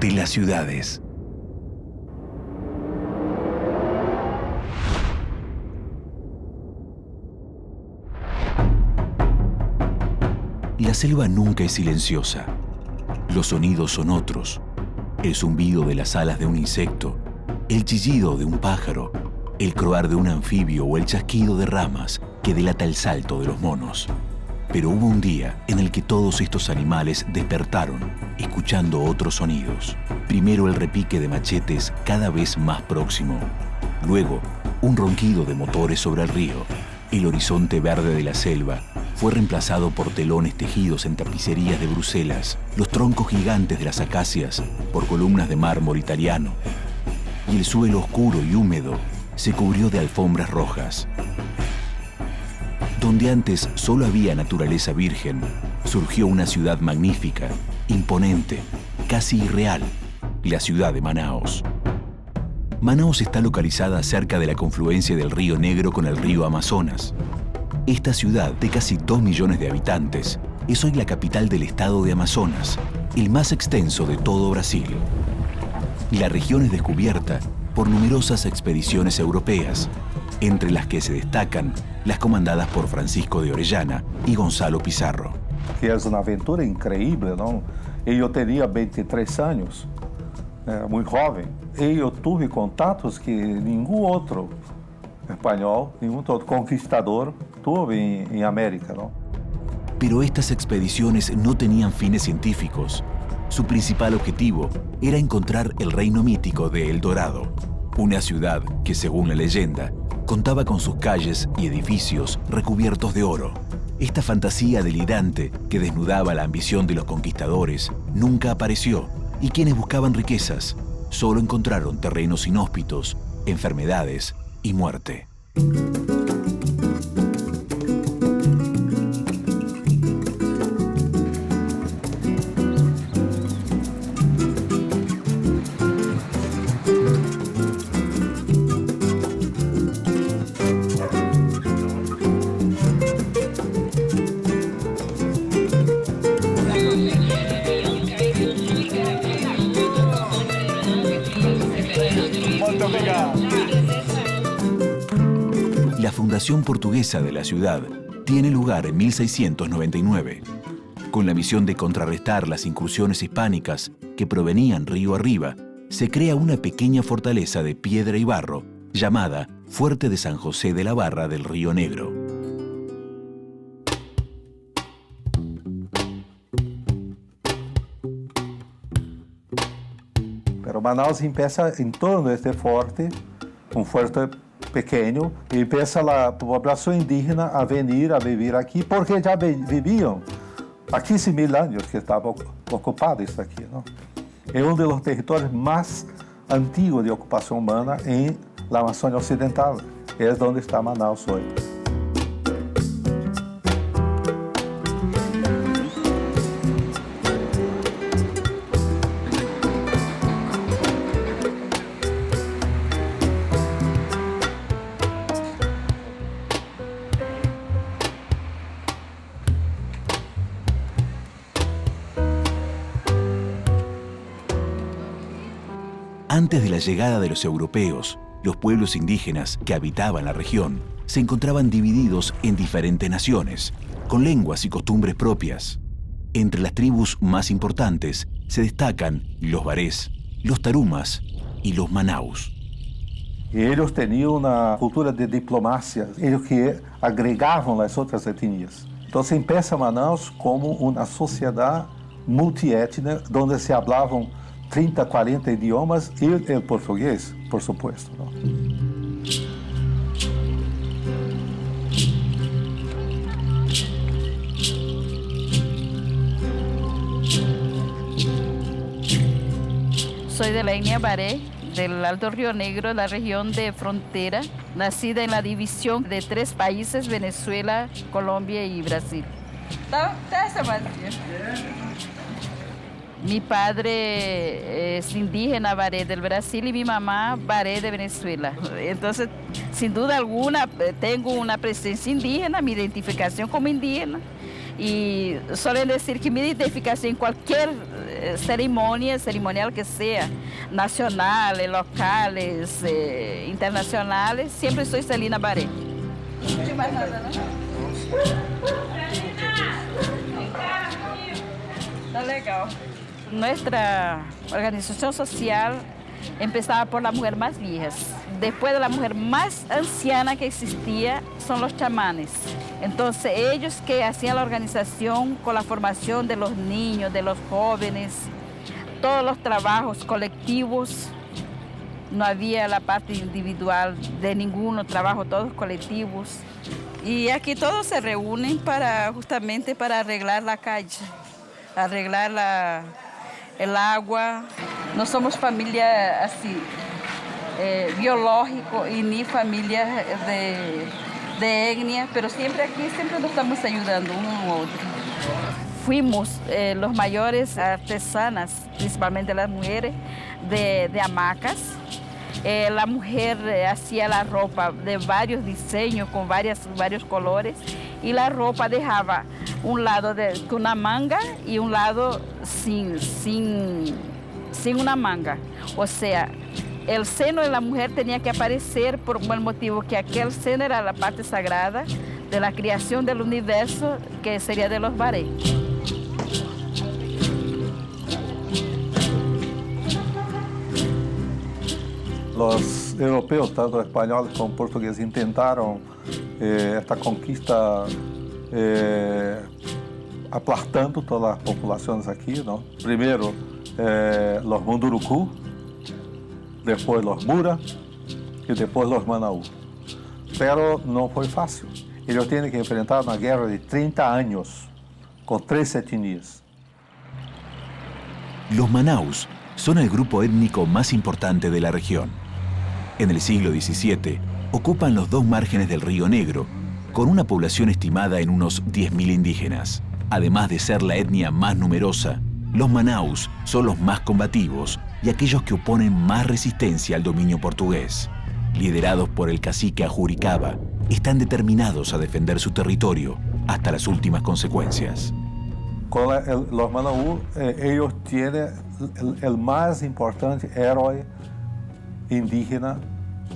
de las ciudades. La selva nunca es silenciosa. Los sonidos son otros. El zumbido de las alas de un insecto, el chillido de un pájaro, el croar de un anfibio o el chasquido de ramas que delata el salto de los monos. Pero hubo un día en el que todos estos animales despertaron, escuchando otros sonidos. Primero el repique de machetes cada vez más próximo. Luego, un ronquido de motores sobre el río. El horizonte verde de la selva fue reemplazado por telones tejidos en tapicerías de Bruselas, los troncos gigantes de las acacias por columnas de mármol italiano, y el suelo oscuro y húmedo se cubrió de alfombras rojas. Donde antes solo había naturaleza virgen, surgió una ciudad magnífica, imponente, casi irreal, la ciudad de Manaos. Manaos está localizada cerca de la confluencia del río Negro con el río Amazonas. Esta ciudad, de casi 2 millones de habitantes, es hoy la capital del estado de Amazonas, el más extenso de todo Brasil. La región es descubierta por numerosas expediciones europeas, entre las que se destacan las comandadas por Francisco de Orellana y Gonzalo Pizarro. Que es una aventura increíble, ¿no? Yo tenía 23 años, muy joven, y yo tuve contactos que ningún otro español, ningún otro conquistador tuve en América, ¿no? Pero estas expediciones no tenían fines científicos. Su principal objetivo era encontrar el reino mítico de El Dorado, una ciudad que, según la leyenda, contaba con sus calles y edificios recubiertos de oro. Esta fantasía delirante que desnudaba la ambición de los conquistadores nunca apareció, y quienes buscaban riquezas solo encontraron terrenos inhóspitos, enfermedades y muerte. La fundación portuguesa de la ciudad tiene lugar en 1699, con la misión de contrarrestar las incursiones hispánicas que provenían río arriba. Se crea una pequeña fortaleza de piedra y barro llamada Fuerte de San José de la Barra del Río Negro. Pero Manaus empieza en torno a este fuerte, un fuerte pequeño, y empieza la población indígena a venir a vivir aquí, porque ya vivían há 15.000 años que estaba ocupado esto aquí, ¿no? Es uno de los territorios más antiguos de ocupación humana en la Amazônia Occidental. Es donde está Manaus hoy. Antes de la llegada de los europeos, los pueblos indígenas que habitaban la región se encontraban divididos en diferentes naciones, con lenguas y costumbres propias. Entre las tribus más importantes se destacan los barés, los tarumas y los manaus. Ellos tenían una cultura de diplomacia, ellos que agregaban las otras etnias. Entonces empieza Manaus como una sociedad multiétnica donde se hablaban 30, 40 idiomas y el portugués, por supuesto, ¿no? Soy de la etnia Baré, del Alto Río Negro, la región de frontera, nacida en la división de 3 países, Venezuela, Colombia y Brasil. Mi padre es indígena Baré del Brasil y mi mamá Baré de Venezuela. Entonces, sin duda alguna, tengo una presencia indígena, mi identificación como indígena. Y suelen decir que mi identificación en cualquier ceremonial que sea, nacionales, locales, internacionales, siempre soy Celina Baré. No más nada, ¿no? Está legal. Nuestra organización social empezaba por las mujeres más viejas. Después de la mujer más anciana que existía son los chamanes. Entonces ellos que hacían la organización con la formación de los niños, de los jóvenes, todos los trabajos colectivos, no había la parte individual de ninguno trabajo, todos colectivos. Y aquí todos se reúnen justamente para arreglar la calle, arreglar el agua. No somos familia así, biológico y ni familia de etnia, pero siempre aquí, siempre nos estamos ayudando uno a otro. Fuimos los mayores artesanas, principalmente las mujeres, de hamacas. La mujer hacía la ropa de varios diseños, con varios colores, y la ropa dejaba un lado con una manga y un lado sin una manga. O sea, el seno de la mujer tenía que aparecer por el motivo que aquel seno era la parte sagrada de la creación del universo, que sería de los Baré. Los europeos, tanto españoles como portugueses, intentaron esta conquista aplastando todas las poblaciones aquí, ¿no? Primero los Mundurucú, después los Mura y después los Manaú. Pero no fue fácil. Ellos tienen que enfrentar una guerra de 30 años con 3 etnias. Los Manaus son el grupo étnico más importante de la región. En el siglo XVII ocupan los 2 márgenes del Río Negro, con una población estimada en unos 10.000 indígenas. Además de ser la etnia más numerosa, los Manaus son los más combativos y aquellos que oponen más resistencia al dominio portugués. Liderados por el cacique Ajuricaba, están determinados a defender su territorio hasta las últimas consecuencias. Con los Manaú, ellos tienen el más importante héroe indígena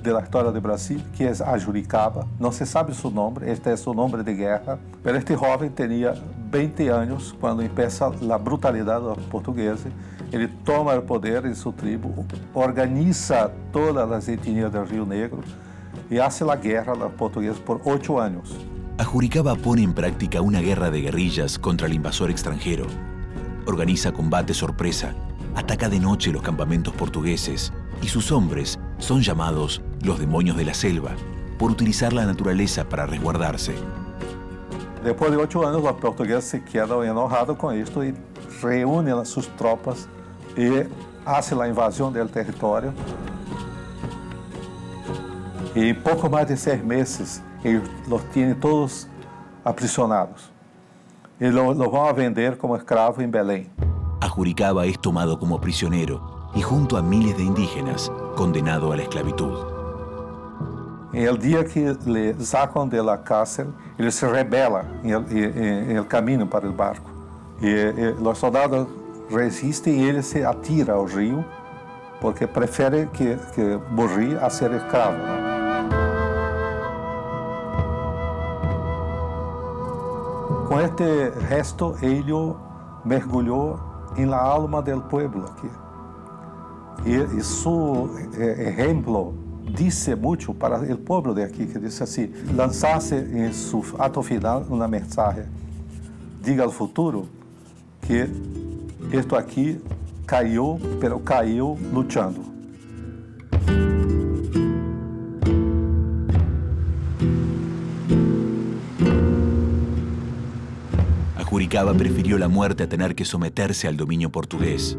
de la historia de Brasil, que es Ajuricaba. No se sabe su nombre, este es su nombre de guerra, pero este joven tenía 20 años cuando empieza la brutalidad de los portugueses. Ele toma el poder en su tribu, organiza todas las etnias del Río Negro y hace la guerra a los portugueses por 8 años. Ajuricaba pone en práctica una guerra de guerrillas contra el invasor extranjero. Organiza combates sorpresa, ataca de noche los campamentos portugueses y sus hombres son llamados los demonios de la selva por utilizar la naturaleza para resguardarse. Después de 8 años, los portugueses se quedan enojados con esto y reúnen a sus tropas y hacen la invasión del territorio. Y en poco más de 6 meses, ellos los tienen todos aprisionados. Y los van a vender como esclavos en Belém. Ajuricaba es tomado como prisionero y junto a miles de indígenas, condenado a la esclavitud. En el día que le sacan de la cárcel, él se rebela en el camino para el barco. Y los soldados resisten y él se atira al río porque prefiere que morir a ser esclavo, ¿no? Con este gesto, ellos mergulhou en la alma del pueblo aquí. Y su ejemplo dice mucho para el pueblo de aquí, que dice así: lanzarse en su acto final una mensaje. Diga al futuro que esto aquí cayó, pero cayó luchando. Ajuricaba prefirió la muerte a tener que someterse al dominio portugués.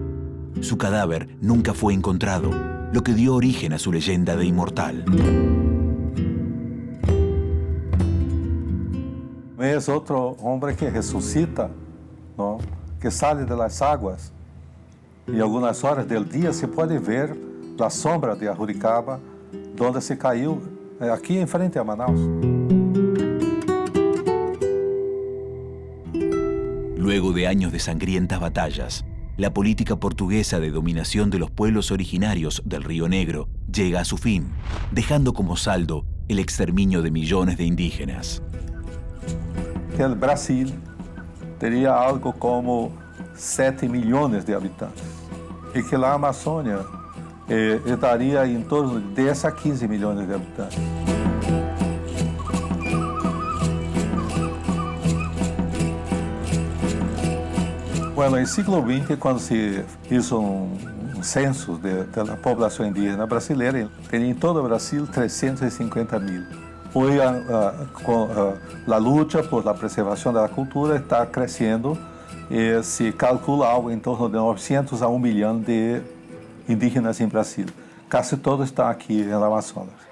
Su cadáver nunca fue encontrado, lo que dio origen a su leyenda de inmortal. Es otro hombre que resucita, ¿no? Que sale de las aguas. Y algunas horas del día se puede ver la sombra de Ajuricaba, donde se cayó, aquí en frente a Manaus. Luego de años de sangrientas batallas, la política portuguesa de dominación de los pueblos originarios del Río Negro llega a su fin, dejando como saldo el exterminio de millones de indígenas. El Brasil teria algo como 7 milhões de habitantes e que a Amazônia estaria em torno de 10 a 15 milhões de habitantes. Bueno, em século XX, quando se hizo um censo da população indígena brasileira, tinha em todo o Brasil 350 mil. Hoje, com a luta por la preservação da cultura está crescendo e se calcula algo em torno de 900 a 1 milhão de indígenas em Brasil. Quase todo está aqui no Amazonas.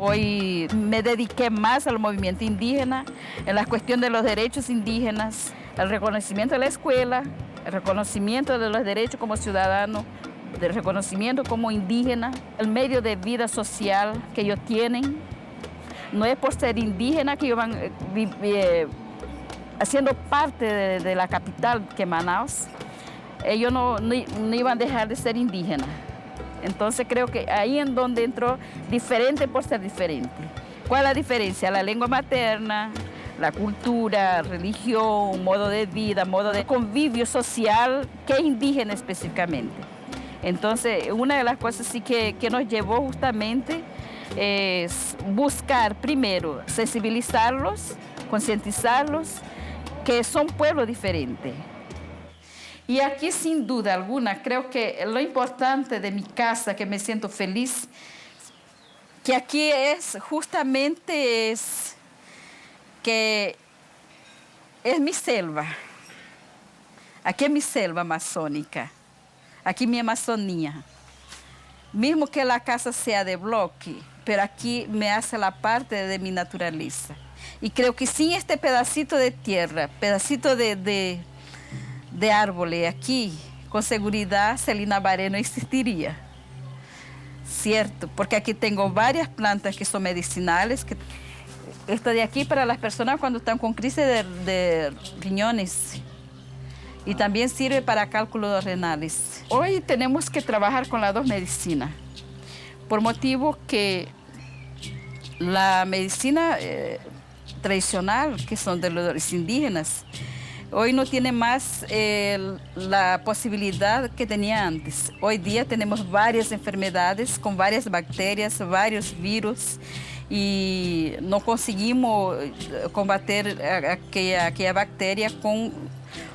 Hoy me dediqué más al movimiento indígena, en la cuestión de los derechos indígenas, el reconocimiento de la escuela, el reconocimiento de los derechos como ciudadano, el reconocimiento como indígena, el medio de vida social que ellos tienen. No es por ser indígena que ellos van haciendo parte de la capital, que es Manaus. Ellos no iban a dejar de ser indígenas. Entonces creo que ahí en donde entró diferente por ser diferente. ¿Cuál es la diferencia? La lengua materna, la cultura, religión, modo de vida, modo de convivio social, que es indígena específicamente. Entonces, una de las cosas sí que nos llevó justamente es buscar primero sensibilizarlos, concientizarlos, que son pueblos diferentes. Y aquí, sin duda alguna, creo que lo importante de mi casa, que me siento feliz, que aquí es justamente que es mi selva. Aquí es mi selva amazónica. Aquí mi Amazonía. Mismo que la casa sea de bloque, pero aquí me hace la parte de mi naturaleza. Y creo que sin este pedacito de tierra, pedacito de árboles aquí, con seguridad Celina Baré no existiría. Cierto, porque aquí tengo varias plantas que son medicinales. Esto de aquí para las personas cuando están con crisis de riñones. Y también sirve para cálculos renales. Hoy tenemos que trabajar con las dos medicinas, por motivo que la medicina tradicional, que son de los indígenas, hoy no tiene más la posibilidad que tenía antes. Hoy día tenemos varias enfermedades con varias bacterias, varios virus, y no conseguimos combater aquella bacteria con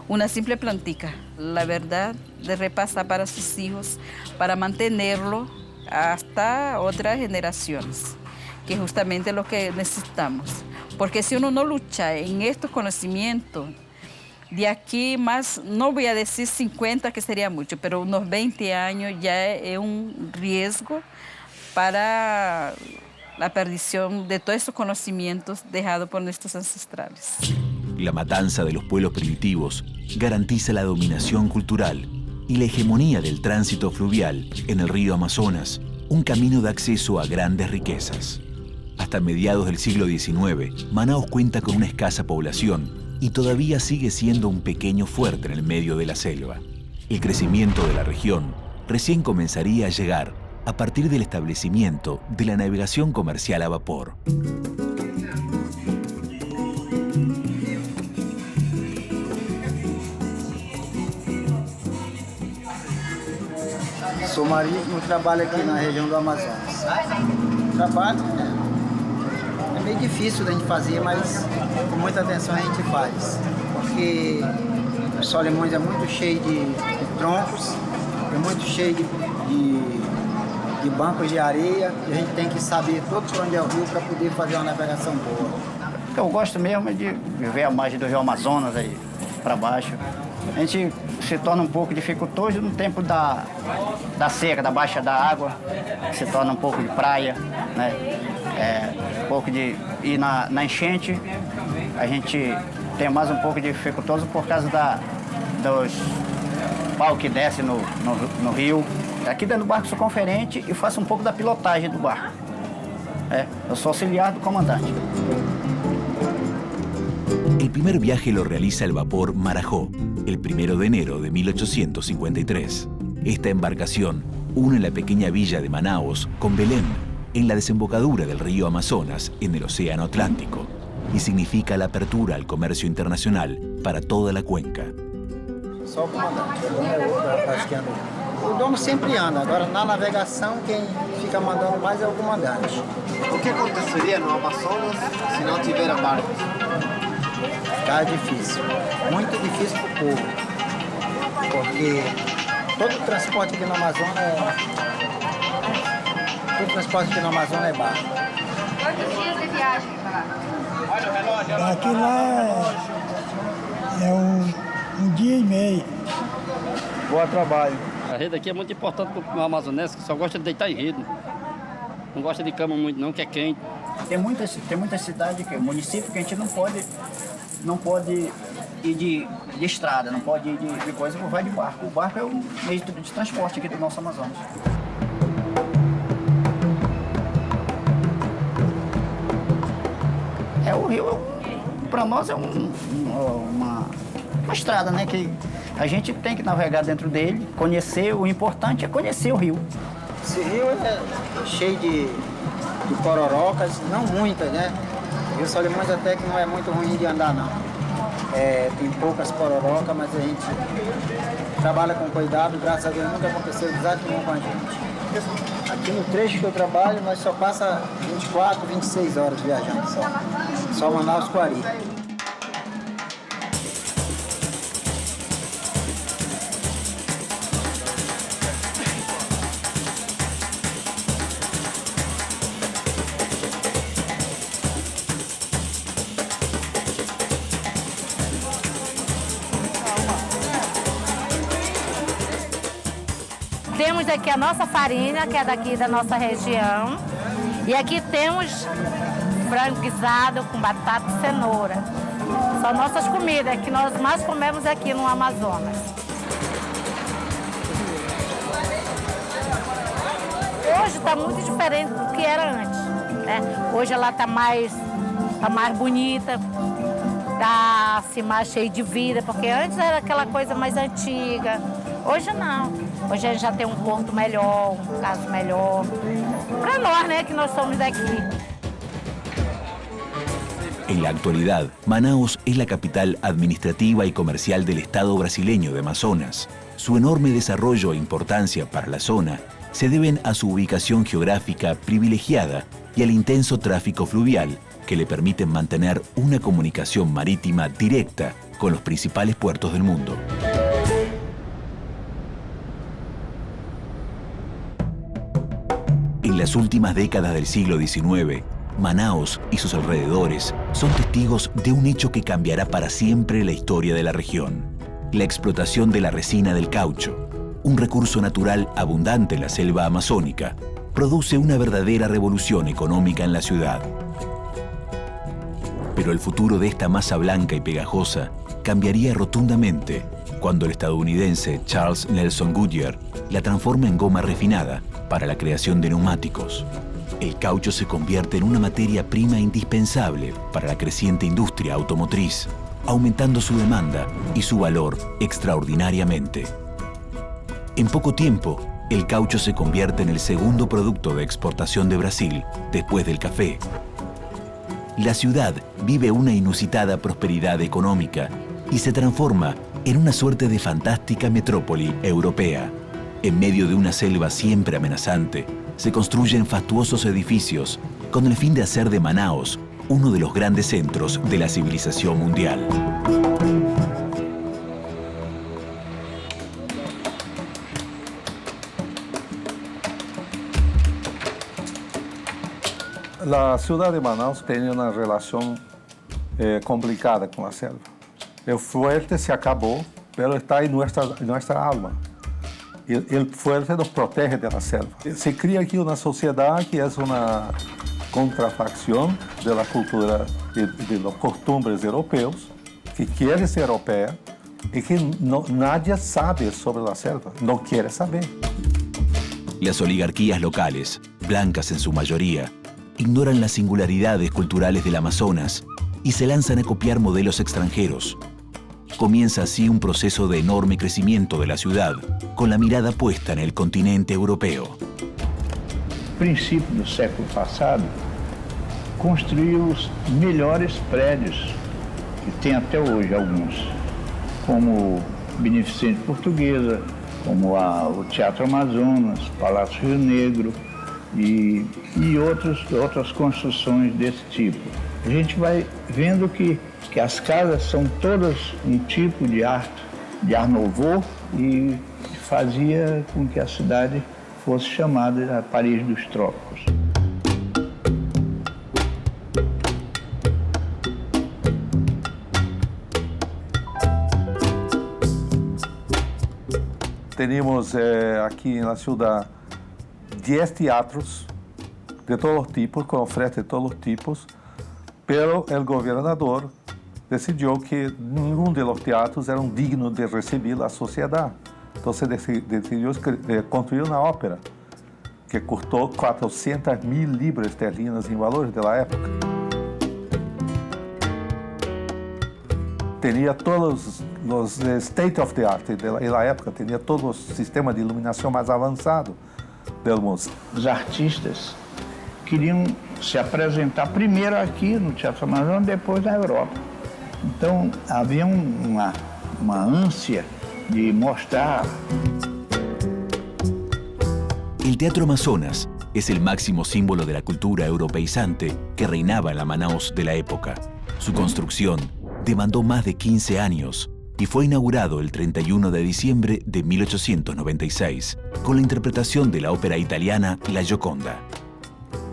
una simple plantica. La verdad, de repasar para sus hijos, para mantenerlo hasta otras generaciones, que es justamente lo que necesitamos. Porque si uno no lucha en estos conocimientos, de aquí más, no voy a decir 50, que sería mucho, pero unos 20 años ya es un riesgo para la perdición de todos estos conocimientos dejados por nuestros ancestrales. La matanza de los pueblos primitivos garantiza la dominación cultural y la hegemonía del tránsito fluvial en el río Amazonas, un camino de acceso a grandes riquezas. Hasta mediados del siglo XIX, Manaus cuenta con una escasa población y todavía sigue siendo un pequeño fuerte en el medio de la selva. El crecimiento de la región recién comenzaría a llegar a partir del establecimiento de la navegación comercial a vapor. Sou marítimo, trabalho aqui na região do Amazonas. O trabalho é meio difícil da gente fazer, mas com muita atenção a gente faz. Porque o Solimões é muito cheio de troncos, é muito cheio de bancos de areia, e a gente tem que saber todo por onde é o rio para poder fazer uma navegação boa. Eu gosto mesmo de viver à margem do rio Amazonas, aí para baixo. A gente se torna um pouco dificultoso no tempo da seca, da baixa da água, se torna um pouco de praia, né? Um pouco de... E na enchente, a gente tem mais um pouco de dificultoso por causa pau que desce no rio. Aqui dentro do barco sou conferente e faço um pouco da pilotagem do barco. Eu sou auxiliar do comandante. El primer viaje lo realiza el vapor Marajó, el 1 de enero de 1853. Esta embarcación une la pequeña villa de Manaos con Belém, en la desembocadura del río Amazonas en el Océano Atlántico, y significa la apertura al comercio internacional para toda la cuenca. Só o comandante, o dono é outro rapaz que anda. O dono sempre anda, agora na navegação quem fica mandando mais é o comandante. O que aconteceria no Amazonas se não tiver barcos? Tá difícil, muito difícil para o povo, porque todo o transporte aqui no Amazonas é barco. Quantos dias de viagem para lá? Daqui lá é um dia e meio. Bom trabalho. A rede aqui é muito importante para o amazonense, que só gosta de deitar em rede. Não gosta de cama muito não, que é quente. Tem muita cidade, município que a gente não pode ir de estrada, não pode ir de coisa, vai de barco. O barco é o meio de transporte aqui do nosso Amazonas. O rio, para nós, é uma estrada, né? Que a gente tem que navegar dentro dele, conhecer. O importante é conhecer o rio. Esse rio é cheio de pororocas, não muitas, né? Rio Solimões até que não é muito ruim de andar, não. Tem poucas pororocas, mas a gente trabalha com cuidado, graças a Deus nunca aconteceu desastre nenhum com a gente. Aqui no trecho que eu trabalho, nós só passa 24, 26 horas viajando só Manaus Quari. Temos aqui a nossa farinha, que é daqui da nossa região. E aqui temos frango guisado com batata e cenoura. São nossas comidas, que nós mais comemos aqui no Amazonas. Hoje está muito diferente do que era antes, né? Hoje ela está mais bonita, está assim, mais cheia de vida, porque antes era aquela coisa mais antiga. Hoje não. Hoje a gente já tem um porto melhor, um caso melhor. Para nós, né, que nós somos daqui. En la actualidad, Manaos es la capital administrativa y comercial del estado brasileño de Amazonas. Su enorme desarrollo e importancia para la zona se deben a su ubicación geográfica privilegiada y al intenso tráfico fluvial que le permiten mantener una comunicación marítima directa con los principales puertos del mundo. En las últimas décadas del siglo XIX, Manaos y sus alrededores son testigos de un hecho que cambiará para siempre la historia de la región: la explotación de la resina del caucho, un recurso natural abundante en la selva amazónica, produce una verdadera revolución económica en la ciudad. Pero el futuro de esta masa blanca y pegajosa cambiaría rotundamente cuando el estadounidense Charles Nelson Goodyear la transforma en goma refinada para la creación de neumáticos. El caucho se convierte en una materia prima indispensable para la creciente industria automotriz, aumentando su demanda y su valor extraordinariamente. En poco tiempo, el caucho se convierte en el segundo producto de exportación de Brasil, después del café. La ciudad vive una inusitada prosperidad económica y se transforma en una suerte de fantástica metrópoli europea. En medio de una selva siempre amenazante, se construyen fastuosos edificios con el fin de hacer de Manaos uno de los grandes centros de la civilización mundial. La ciudad de Manaus tiene una relación complicada con la selva. El fuerte se acabó, pero está en nuestra alma. El fuerte nos protege de la selva. Se cría aquí una sociedad que es una contrafacción de la cultura y de las costumbres europeos, que quiere ser europea, é que nadie sabe sobre a selva, não quer saber. Las oligarquías locales, blancas en su mayoría, ignoran las singularidades culturales del Amazonas y se lanzan a copiar modelos extranjeros. Comienza así un proceso de enorme crecimiento de la ciudad, con la mirada puesta en el continente europeo. No princípio do século passado, construíram os melhores prédios, que tem até hoje alguns, como Beneficente Portuguesa, como o Teatro Amazonas, Palácio Rio Negro e outras construções desse tipo. A gente vai vendo que as casas são todas um tipo de art nouveau e fazia com que a cidade fosse chamada a Paris dos Trópicos. Temos aqui na cidade 10 teatros de todos os tipos, com ofertas de todos os tipos, pero o governador decidiu que nenhum dos teatros era digno de receber a sociedade. Então, decidiu construir uma ópera que custou 400.000 libras esterlinas em valores da época. Tinha todos os state of the art da época, tinha todo o sistema de iluminação mais avançado do mundo. Os artistas queriam se apresentar primeiro aqui no Teatro Amazonas, depois na Europa. Então, havia uma ânsia de mostrar. El Teatro Amazonas es el máximo símbolo de la cultura europeizante que reinaba en la Manaus de la época. Su construcción demandó más de 15 años y fue inaugurado el 31 de diciembre de 1896 con la interpretación de la ópera italiana La Gioconda.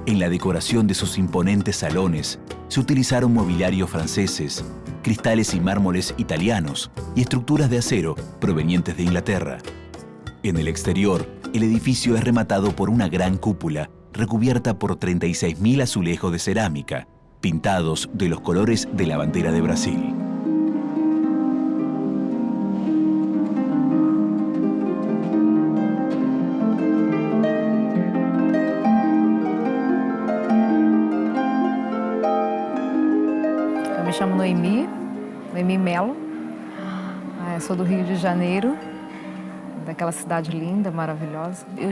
En la decoración de sus imponentes salones se utilizaron mobiliarios franceses, cristales y mármoles italianos y estructuras de acero provenientes de Inglaterra. En el exterior, el edificio es rematado por una gran cúpula recubierta por 36.000 azulejos de cerámica, pintados de los colores de la bandera de Brasil. Eu me chamo Noemi Melo, sou do Rio de Janeiro, daquela cidade linda, maravilhosa. Eu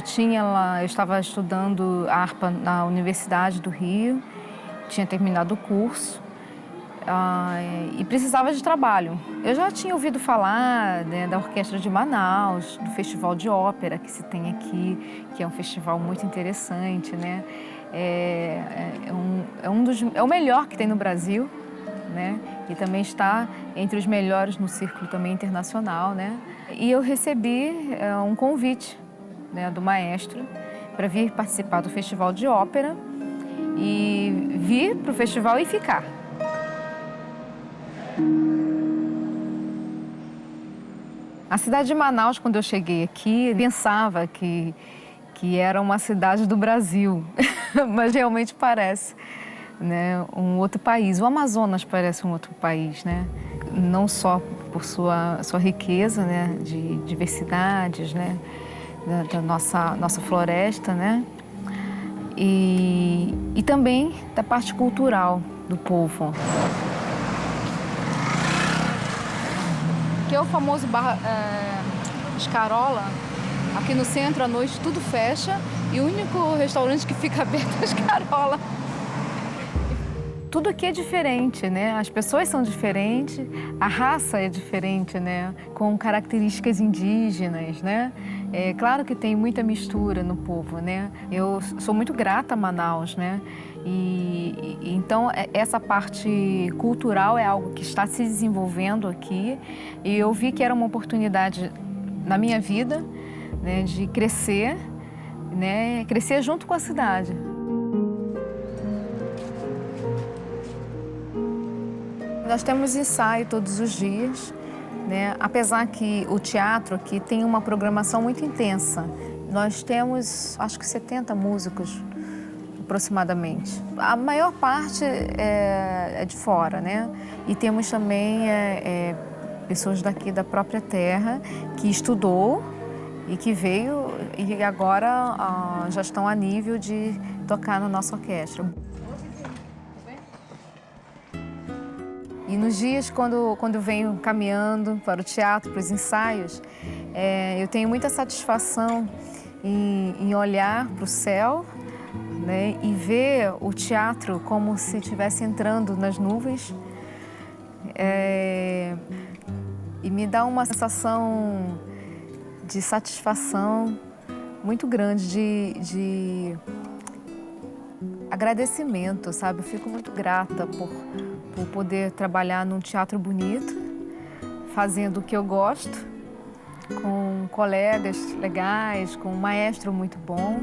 estava estudando harpa na Universidade do Rio, tinha terminado o curso e precisava de trabalho. Eu já tinha ouvido falar, né, da Orquestra de Manaus, do Festival de Ópera que se tem aqui, que é um festival muito interessante, né? É o melhor que tem no Brasil, né? E também está entre os melhores no círculo também internacional, né? E eu recebi um convite, né, do maestro para vir participar do Festival de Ópera e vir para o festival e ficar. A cidade de Manaus, quando eu cheguei aqui, pensava que era uma cidade do Brasil, mas realmente parece, né, um outro país. O Amazonas parece um outro país, né? Não só por sua riqueza, né, de diversidades, né, da nossa floresta, né, e também da parte cultural do povo. Que é o famoso bar Escarola. Aqui no centro, à noite, tudo fecha e o único restaurante que fica aberto é a Escarola. Tudo aqui é diferente, né? As pessoas são diferentes, a raça é diferente, né? Com características indígenas, né? É claro que tem muita mistura no povo, né? Eu sou muito grata a Manaus, né? E então essa parte cultural é algo que está se desenvolvendo aqui e eu vi que era uma oportunidade na minha vida, né, de crescer, né? Crescer junto com a cidade. Nós temos ensaio todos os dias, né? Apesar que o teatro aqui tem uma programação muito intensa. Nós temos, acho que 70 músicos, aproximadamente. A maior parte é de fora, né? E temos também pessoas daqui da própria terra que estudou e que veio e agora já estão a nível de tocar na nossa orquestra. E nos dias quando eu venho caminhando para o teatro, para os ensaios, eu tenho muita satisfação em olhar para o céu, né, e ver o teatro como se estivesse entrando nas nuvens. E me dá uma sensação de satisfação muito grande, de agradecimento, sabe? Eu fico muito grata por poder trabalhar num teatro bonito, fazendo o que eu gosto, com colegas legais, com um maestro muito bom.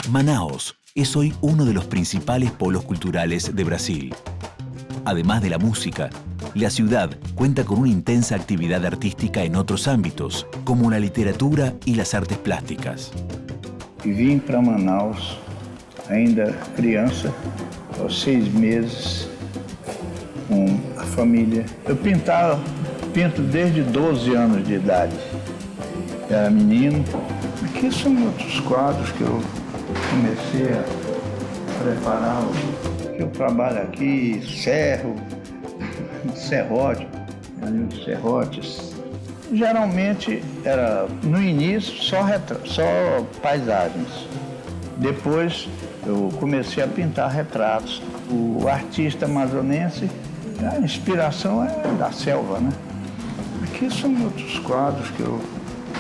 Manaos es hoy uno de los principales polos culturales de Brasil. Además de la música, la ciudad cuenta con una intensa actividad artística en otros ámbitos, como la literatura y las artes plásticas. Vim para Manaus, ainda criança, aos 6 meses, com a família. Eu pinto desde 12 anos de idade. Era menino. Aqui são outros quadros que eu comecei a preparar. Eu trabalho aqui, serrotes. Geralmente era, no início, só paisagens. Depois eu comecei a pintar retratos. O artista amazonense, a inspiração é da selva, né? Aqui são outros quadros que eu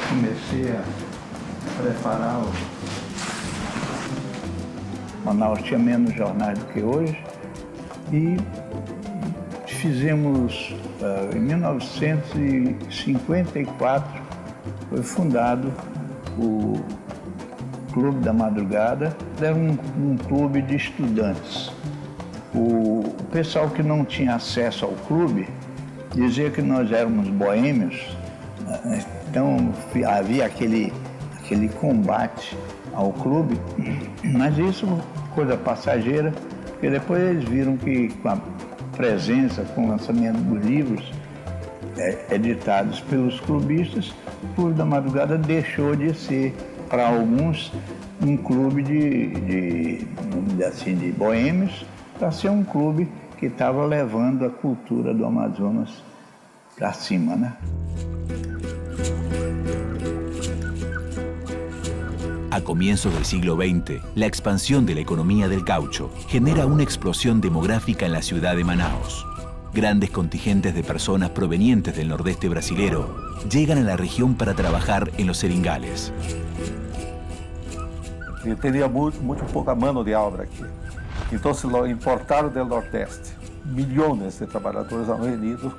comecei a preparar. Manaus tinha menos jornais do que hoje e fizemos, em 1954, foi fundado o Clube da Madrugada. Era um clube de estudantes. O pessoal que não tinha acesso ao clube dizia que nós éramos boêmios, então havia aquele combate ao clube, mas isso coisa passageira, porque depois eles viram que com a presença, com o lançamento dos livros editados pelos clubistas, o Clube da Madrugada deixou de ser, para alguns, um clube de boêmios, para ser um clube que estava levando a cultura do Amazonas para cima, né? A comienzos del siglo XX, la expansión de la economía del caucho genera una explosión demográfica en la ciudad de Manaos. Grandes contingentes de personas provenientes del nordeste brasilero llegan a la región para trabajar en los seringales. E teria muito pouca mano de obra aqui. Então se importaram do Nordeste. Milhões de trabalhadores han venido,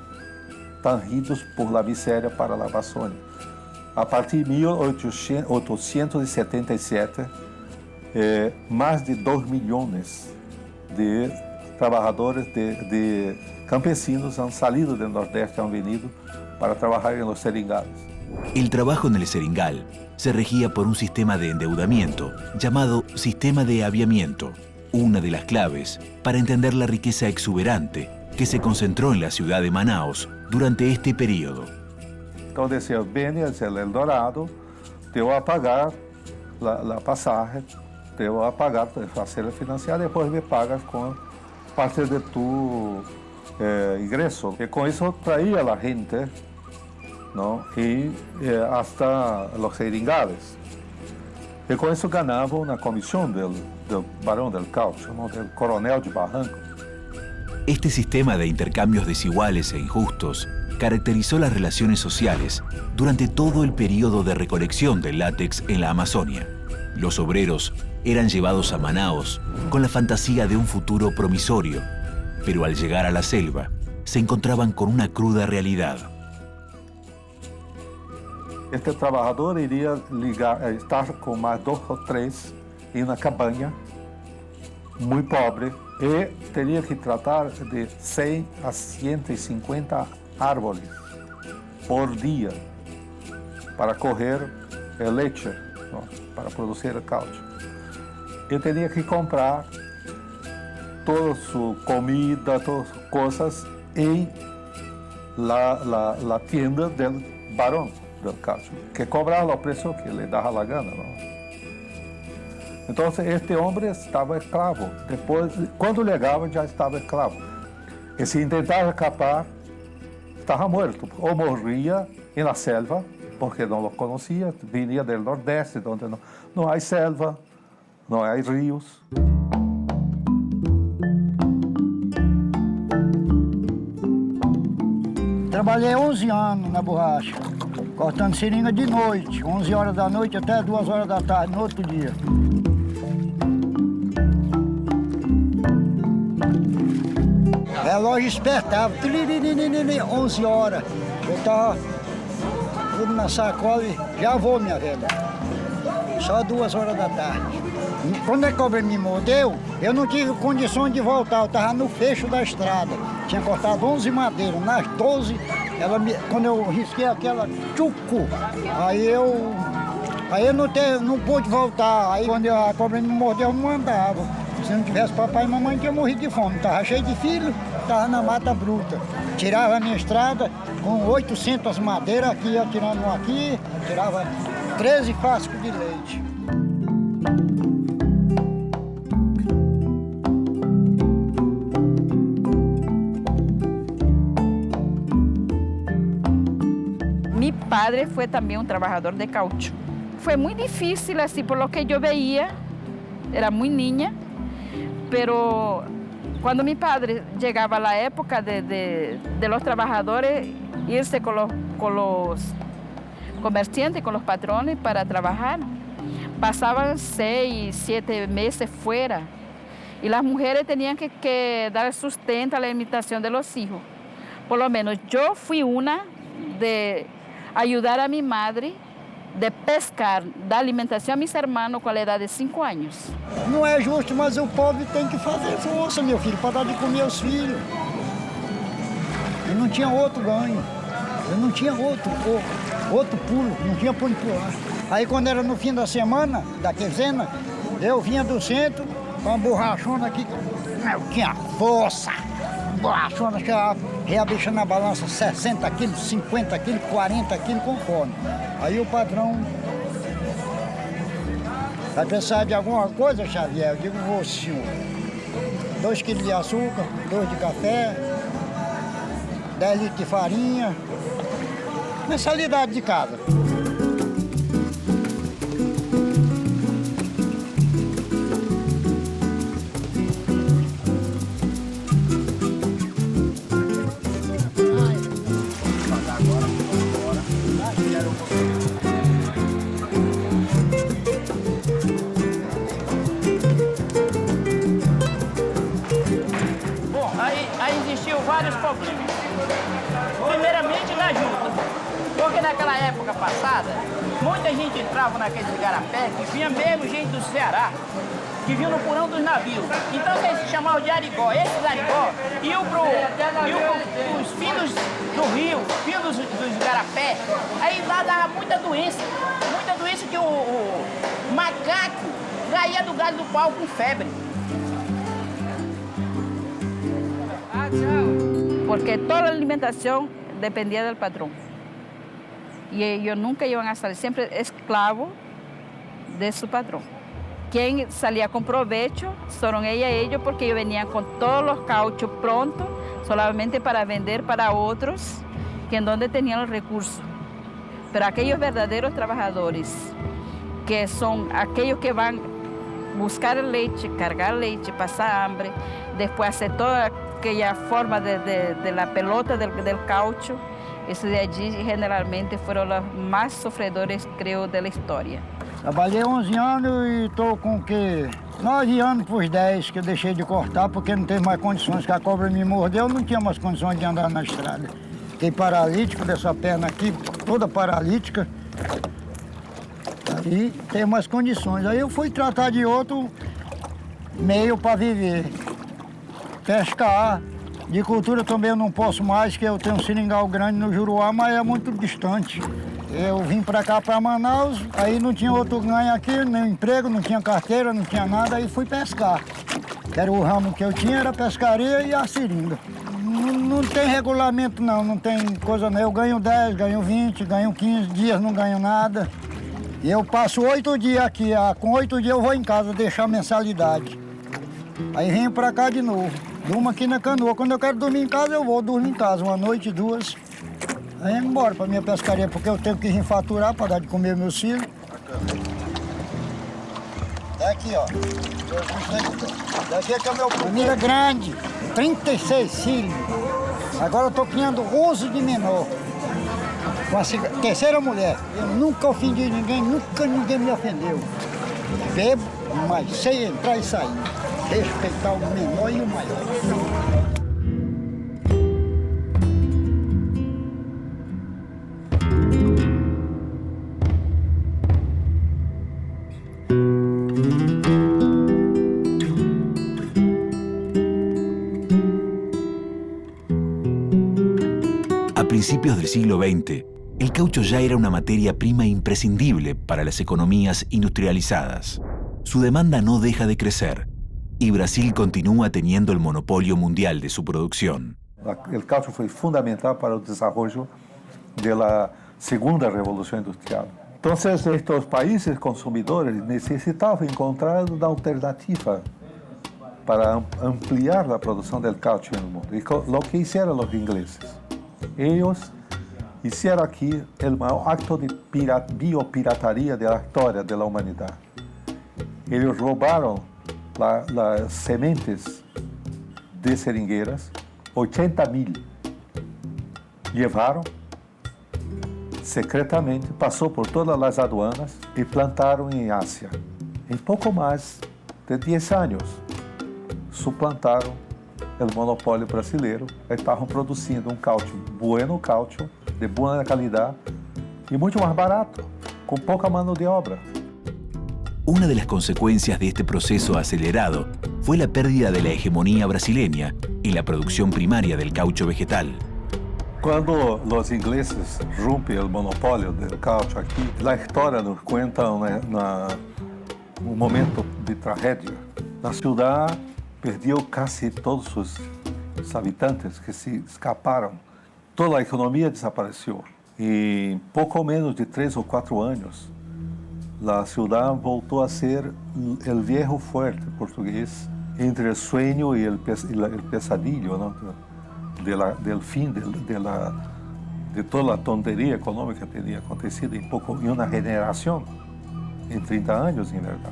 trazidos por la miséria para a Amazônia. A partir de 1877, mais de 2 milhões de trabalhadores, de campesinos han salido del Nordeste, han venido para trabajar en los seringales. El trabajo en el seringal se regía por un sistema de endeudamiento llamado sistema de aviamiento, una de las claves para entender la riqueza exuberante que se concentró en la ciudad de Manaos durante este periodo. Então desceu bem hacia el Eldorado, te voy a pagar la pasaje, te voy a pagar, fazer a financiar, depois me pagas com parte de tu ingresso. E com isso traía a gente, ¿no? Y hasta los seringales. E com isso ganhavam uma comissão do barão del caucho, ¿no? Del coronel de Barranco. Este sistema de intercambios desiguales e injustos caracterizó las relaciones sociales durante todo el periodo de recolección del látex en la Amazonia. Los obreros eran llevados a Manaos con la fantasía de un futuro promisorio, pero al llegar a la selva se encontraban con una cruda realidad. Este trabajador iría estar con más 2 o 3 en una cabaña muy pobre, E tinha que tratar de 100 a 150 árvores por dia para correr leite, não? Para produzir caucho. E tinha que comprar toda sua comida, todas as coisas em la tienda del barão del caucho, que cobrava o preço que lhe dava a gana, não? Então, este homem estava escravo. Depois, quando chegava, já estava escravo. E se tentava escapar, estava morto. Ou morria na selva, porque não o conhecia, vinha do Nordeste, onde não há selva, não há rios. Trabalhei 11 anos na borracha, cortando seringa de noite, 11 horas da noite até 2 horas da tarde, no outro dia. O relógio espertava, 11 horas. Eu estava tudo na sacola e já vou, minha velha. Só 2 horas da tarde. Quando a cobra me mordeu, eu não tive condições de voltar, eu estava no fecho da estrada. Tinha cortado 11 madeiras, nas 12, quando eu risquei aquela tchucu, aí eu não pude voltar. Aí quando a cobra me mordeu, eu não andava. Se não tivesse papai e mamãe, tinha morrido de fome. Estava cheio de filho, estava na mata bruta. Tirava a minha estrada com 800 madeiras, aqui ia tirando um aqui, tirava 13 frascos de leite. Mi padre fue también un trabajador de caucho. Fue muy difícil, así por lo que yo veía, era muy niña, pero cuando mi padre llegaba a la época de los trabajadores, irse con los comerciantes, con los patrones para trabajar, pasaban 6, 7 meses fuera y las mujeres tenían que dar sustento a la alimentación de los hijos. Por lo menos yo fui una de ayudar a mi madre, de pescar, dar alimentação a meus irmãos com a idade de 5 anos. Não é justo, mas o pobre tem que fazer força, meu filho, para dar de comer aos filhos. Eu não tinha outro ganho, eu não tinha outro pulo, não tinha por onde pular. Aí quando era no fim da semana, da quinzena, eu vinha do centro, com uma borrachona aqui, eu tinha força. Borrachona, a bicha na balança 60 quilos, 50 quilos, 40 quilos, conforme. Aí o patrão vai precisar de alguma coisa, Xavier? Eu digo, vou, senhor. 2 quilos de açúcar, 2 de café, 10 litros de farinha, mensalidade de casa. Vários problemas. Primeiramente na juta, porque naquela época passada, muita gente entrava naqueles igarapé que vinha mesmo gente do Ceará, que vinha no porão dos navios. Então eles se chamavam de arigó. Esses arigó iam para os filhos do rio, filhos dos igarapé. Aí lá dava muita doença que o macaco caía do galho do pau com febre. Porque toda a alimentação dependia do patrão. E eles nunca iam a sair, sempre escravo de seu patrão. Quem saía com proveito foram eles, porque eles veniam com todos os cauchos prontos, solamente para vender para outros, que em donde tinham os recursos. Mas aqueles verdadeiros trabalhadores, que são aqueles que vão buscar leite, carregar leite, passar hambre, depois fazer toda aquela forma de la pelota del caucho, esses de allí generalmente foram os mais sofredores, creio, da história. Trabalhei 11 anos e estou com o quê? 9 anos para os 10 que eu deixei de cortar porque não teve mais condições, que a cobra me mordeu, não tinha mais condições de andar na estrada. Fiquei paralítico dessa perna aqui, toda paralítica. Aí tem mais condições. Aí eu fui tratar de outro meio para viver. pescar. De cultura também eu não posso mais, que eu tenho um seringal grande no Juruá, mas é muito distante. Eu vim para cá, para Manaus, aí não tinha outro ganho aqui, nem emprego, não tinha carteira, não tinha nada, aí fui pescar. Que era o ramo que eu tinha, era a pescaria e a seringa. Não tem regulamento não, não tem coisa não. Eu ganho 10, ganho 20, ganho 15 dias, não ganho nada. E eu passo 8 dias aqui, com 8 dias eu vou em casa deixar mensalidade. Aí venho para cá de novo, durmo aqui na canoa. Quando eu quero dormir em casa, eu vou dormir em casa, uma noite, duas. Aí eu embora para minha pescaria, porque eu tenho que vir faturar para dar de comer meus filhos. Daqui, ó. Daqui é que é o meu família grande, 36 filhos. Agora eu tô criando 11 de menor. Com a terceira mulher. Eu nunca ofendi ninguém, nunca ninguém me ofendeu. Bebo, mas sei entrar e sair. Respeitar o menor e o maior. A principios del siglo XX, el caucho ya era una materia prima imprescindible para las economías industrializadas. Su demanda no deja de crecer y Brasil continúa teniendo el monopolio mundial de su producción. El caucho fue fundamental para el desarrollo de la segunda revolución industrial. Entonces, estos países consumidores necesitaban encontrar una alternativa para ampliar la producción del caucho en el mundo. Y lo que hicieron los ingleses. Ellos hicieron aquí el mayor acto de biopirataria de la historia de la humanidad. Ellos robaron las sementes de seringueiras, 80.000. Llevaron secretamente, pasó por todas las aduanas y plantaron en Asia. En poco más de 10 años, suplantaron el monopolio brasileiro, estavam produzindo caucho, caucho, de boa calidad y mucho más barato, con poca mano de obra. Una de las consecuencias de este proceso acelerado fue la pérdida de la hegemonía brasileña en la producción primaria del caucho vegetal. Cuando los ingleses rompen el monopolio del caucho aquí, la historia nos cuenta un momento de tragedia. La ciudad perdió casi todos sus habitantes que se escaparon. Toda la economía desapareció. Y en poco menos de 3 o 4 años, la ciudad voltó a ser el viejo fuerte portugués entre el sueño y el pesadillo, ¿no? Del fin de toda la tontería económica que tenía acontecido en una generación, en 30 años en verdad.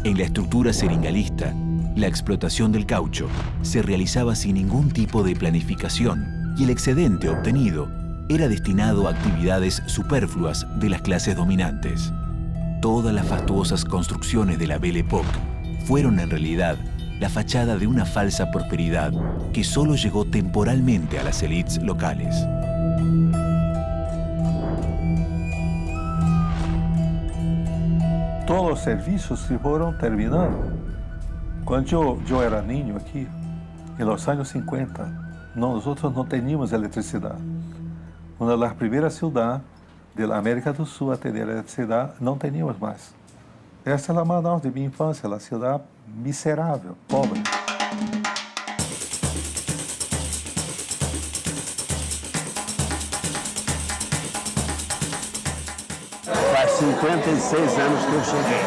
En la estructura seringalista, la explotación del caucho se realizaba sin ningún tipo de planificación y el excedente obtenido era destinado a actividades superfluas de las clases dominantes. Todas las fastuosas construcciones de la Belle Époque fueron en realidad la fachada de una falsa prosperidad que solo llegó temporalmente a las élites locales. Todos los servicios se fueron terminando. Cuando yo era niño aquí, en los años 50, nosotros no teníamos electricidad. Una de las primeras ciudades de la América del Sur a tener electricidad, no teníamos más. Esta es la Manaus de mi infancia, la ciudad miserable, pobre. Faz 56 anos que eu cheguei.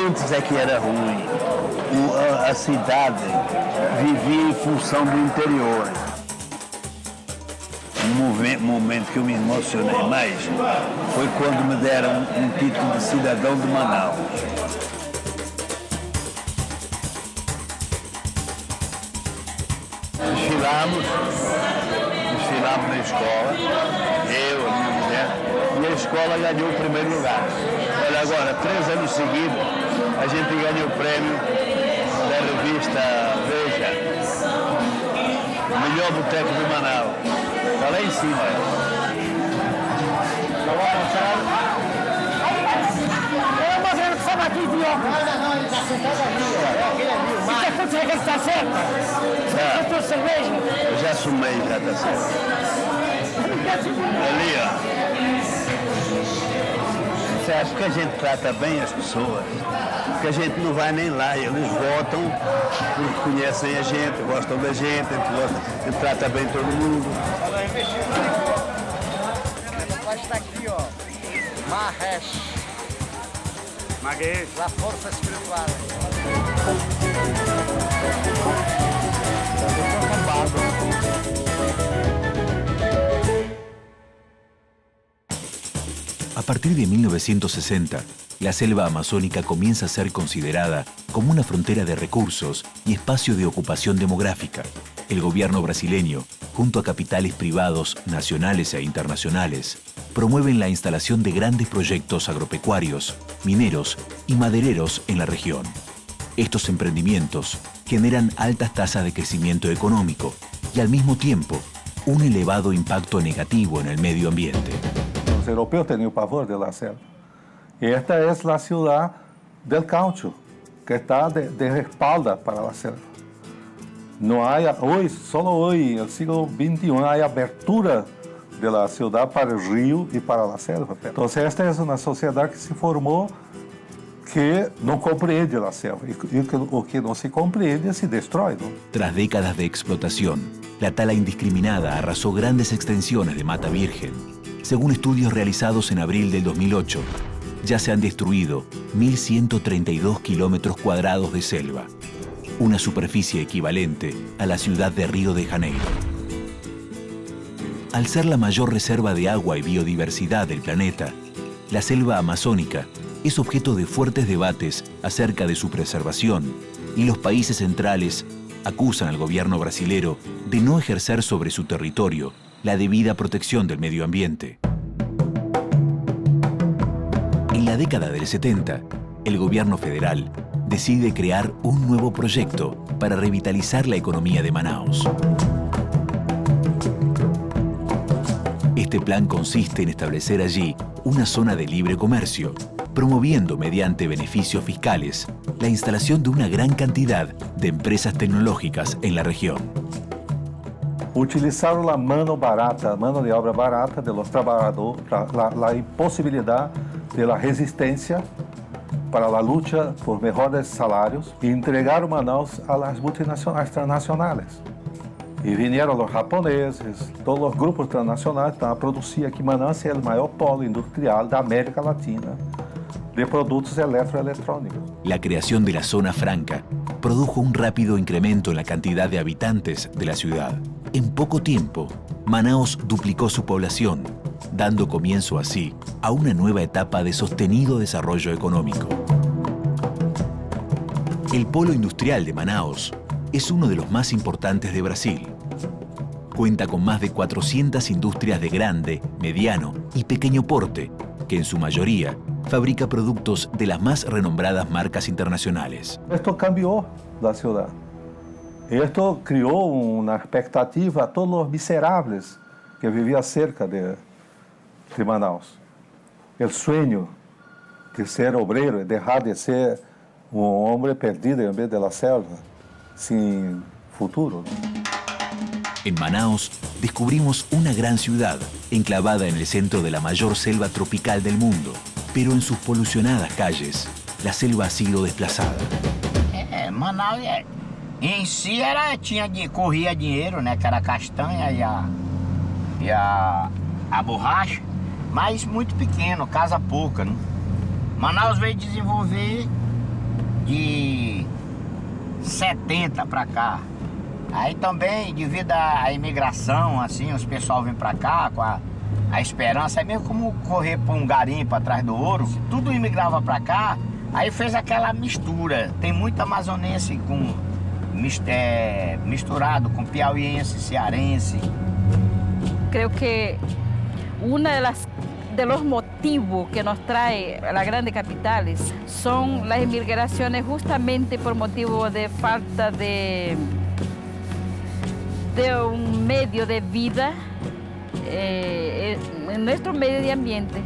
Antes é que era ruim. A cidade vivia em função do interior. O momento que eu me emocionei mais foi quando me deram um título de cidadão de Manaus. Desfilamos na escola, eu, a minha mulher, e a escola ganhou o primeiro lugar. Olha, agora, 3 anos seguidos, a gente ganhou o prêmio da revista Veja, o melhor boteco de Manaus. Está lá em cima. Eu vou ver que estava aqui de óculos. Não, ele está sentado aqui. Aquele ali, o Mário. seca está certa? Tá. Você trouxe cerveja? Eu já sumei, já tá certo. Ali, ó. Você acha que a gente trata bem as pessoas? Porque a gente não vai nem lá, eles votam porque conhecem a gente, gostam da gente, a gente trata bem todo mundo. Vai estar aqui, ó. Mahesh. Mahesh. La força espiritual. A partir de 1960, la selva amazónica comienza a ser considerada como una frontera de recursos y espacio de ocupación demográfica. El gobierno brasileño, junto a capitales privados nacionales e internacionales, promueven la instalación de grandes proyectos agropecuarios, mineros y madereros en la región. Estos emprendimientos generan altas tasas de crecimiento económico y al mismo tiempo un elevado impacto negativo en el medio ambiente. Los europeos tenían pavor de la selva. Y esta es la ciudad del caucho, que está de espalda para la selva. No hay, hoy, solo hoy, en el siglo XXI, hay abertura de la ciudad para el río y para la selva. Entonces esta es una sociedad que se formó que no comprende la selva. Y o que no se comprende se destruye, ¿no? Tras décadas de explotación, la tala indiscriminada arrasó grandes extensiones de mata virgen. Según estudios realizados en abril del 2008, ya se han destruido 1.132 kilómetros cuadrados de selva, una superficie equivalente a la ciudad de Río de Janeiro. Al ser la mayor reserva de agua y biodiversidad del planeta, la selva amazónica es objeto de fuertes debates acerca de su preservación y los países centrales acusan al gobierno brasilero de no ejercer sobre su territorio la debida protección del medio ambiente. En la década del 70, el gobierno federal decide crear un nuevo proyecto para revitalizar la economía de Manaos. Este plan consiste en establecer allí una zona de libre comercio, promoviendo mediante beneficios fiscales la instalación de una gran cantidad de empresas tecnológicas en la región. Utilizaron la mano barata, mano de obra barata de los trabajadores, la imposibilidad de la resistencia para la lucha por mejores salarios y entregaron Manaus a las multinacionales transnacionales. Y vinieron los japoneses, todos los grupos transnacionales a producir aquí. Manaus es el mayor polo industrial de América Latina de productos electroelectrónicos. La creación de la zona franca produjo un rápido incremento en la cantidad de habitantes de la ciudad. En poco tiempo, Manaos duplicó su población, dando comienzo así a una nueva etapa de sostenido desarrollo económico. El polo industrial de Manaos es uno de los más importantes de Brasil. Cuenta con más de 400 industrias de grande, mediano y pequeño porte, que en su mayoría fabrica productos de las más renombradas marcas internacionales. Esto cambió la ciudad. Esto creó una expectativa a todos los miserables que vivían cerca de Manaus. El sueño de ser obrero, dejar de ser un hombre perdido en vez de la selva, sin futuro. En Manaos descubrimos una gran ciudad, enclavada en el centro de la mayor selva tropical del mundo. Pero en sus polucionadas calles, la selva ha sido desplazada. Manaus em si corria dinheiro, né? Que era a castanha e a borracha, mas muito pequeno, casa pouca, né? Manaus veio desenvolver de 70 para cá. Aí também, devido à imigração, assim, os pessoal vêm para cá com a esperança, é mesmo como correr para um garimpo atrás do ouro, tudo imigrava para cá, aí fez aquela mistura. Tem muito amazonense misturado com piauiense, cearense. Creo que uno de los motivos que nos trae a las grandes capitales son las inmigraciones justamente por motivo de falta de un medio de vida en nuestro medio ambiente.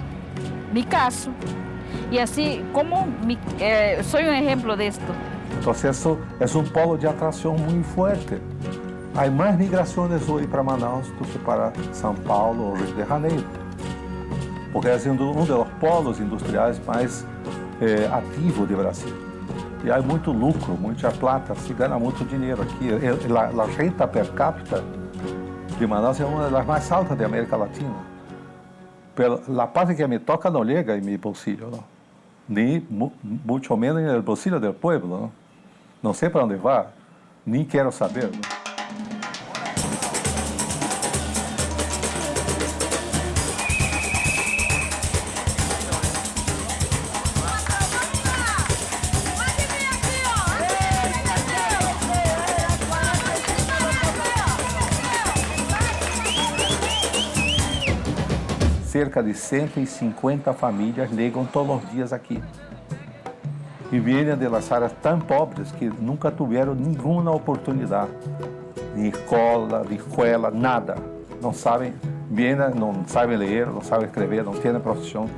Mi caso, y así como soy un ejemplo de esto. Entonces eso es un polo de atracción muy fuerte. Hay más migraciones hoy para Manaus do que para São Paulo o Rio de Janeiro, porque es uno de los polos industriales más ativos de Brasil. E há muito lucro, muita plata, se ganha muito dinheiro aqui. A renda per capita de Manaus é uma das mais altas da América Latina. A parte que me toca não chega em meu bolsillo, não. Nem muito menos no bolsillo do povo. Não, não sei para onde vai, nem quero saber. Não. Cerca de 150 famílias chegam todos os dias aqui. E vêm de las áreas tão pobres que nunca tiveram nenhuma oportunidade. Nem escola, nada. Não sabem, não sabem ler, não sabem escrever, não têm profissão.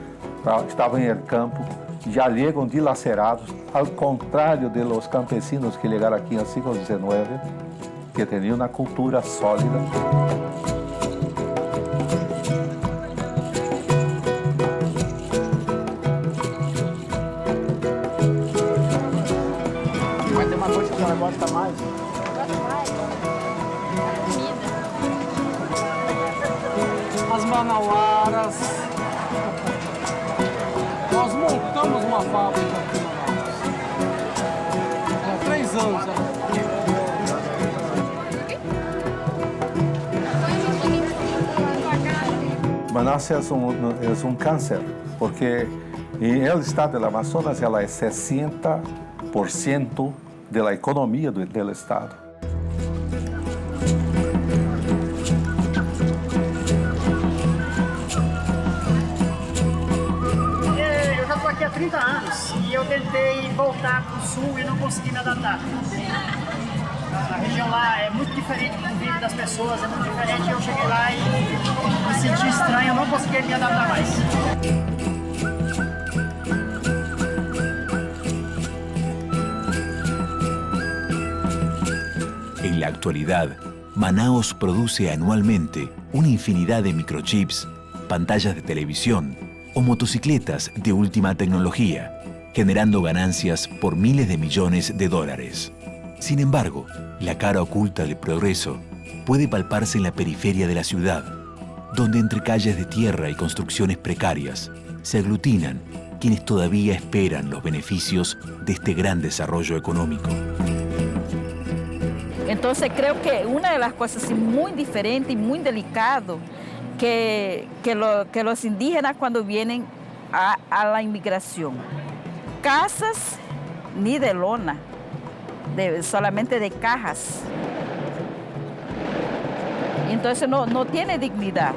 Estavam no campo, já chegam dilacerados, ao contrário de los campesinos que chegaram aqui no século XIX, que tinham uma cultura sólida. Gosta mais? As manauaras. Nós montamos uma fábrica aqui em Manaus. Há 3 anos. Manaus é um câncer, porque no estado do Amazonas ela é 60% da economia do estado. Eu já estou aqui há 30 anos e eu tentei voltar para o sul e não consegui me adaptar. A região lá é muito diferente do convívio das pessoas, é muito diferente. Eu cheguei lá e me senti estranho, eu não consegui me adaptar mais. En la actualidad, Manaus produce anualmente una infinidad de microchips, pantallas de televisión o motocicletas de última tecnología, generando ganancias por miles de millones de dólares. Sin embargo, la cara oculta del progreso puede palparse en la periferia de la ciudad, donde entre calles de tierra y construcciones precarias se aglutinan quienes todavía esperan los beneficios de este gran desarrollo económico. Entonces creo que una de las cosas muy diferentes y muy delicado que los indígenas cuando vienen a la inmigración, casas ni de lona, solamente de cajas. Entonces no tiene dignidad.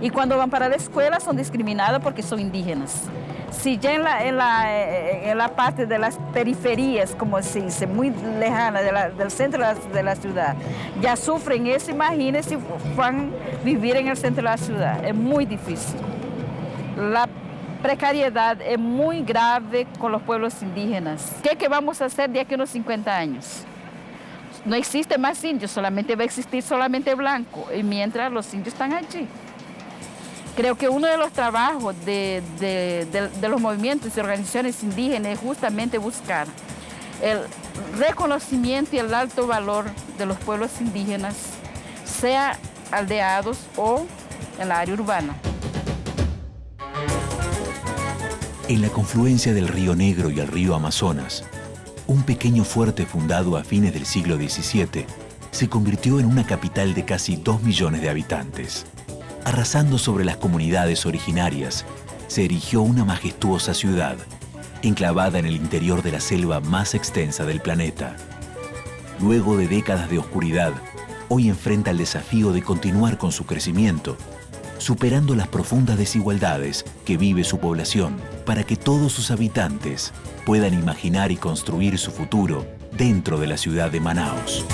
Y cuando van para la escuela son discriminados porque son indígenas. Si ya en la parte de las periferias, como se dice, muy lejana del centro de la ciudad, ya sufren eso, imagínense si van a vivir en el centro de la ciudad. Es muy difícil. La precariedad es muy grave con los pueblos indígenas. ¿Qué vamos a hacer de aquí a unos 50 años? No existe más indios, solamente va a existir solamente blanco, y mientras los indios están allí. Creo que uno de los trabajos de los movimientos y organizaciones indígenas es justamente buscar el reconocimiento y el alto valor de los pueblos indígenas, sea aldeados o en la área urbana. En la confluencia del Río Negro y el río Amazonas, un pequeño fuerte fundado a fines del siglo XVII se convirtió en una capital de casi 2 millones de habitantes. Arrasando sobre las comunidades originarias, se erigió una majestuosa ciudad, enclavada en el interior de la selva más extensa del planeta. Luego de décadas de oscuridad, hoy enfrenta el desafío de continuar con su crecimiento, superando las profundas desigualdades que vive su población, para que todos sus habitantes puedan imaginar y construir su futuro dentro de la ciudad de Manaus.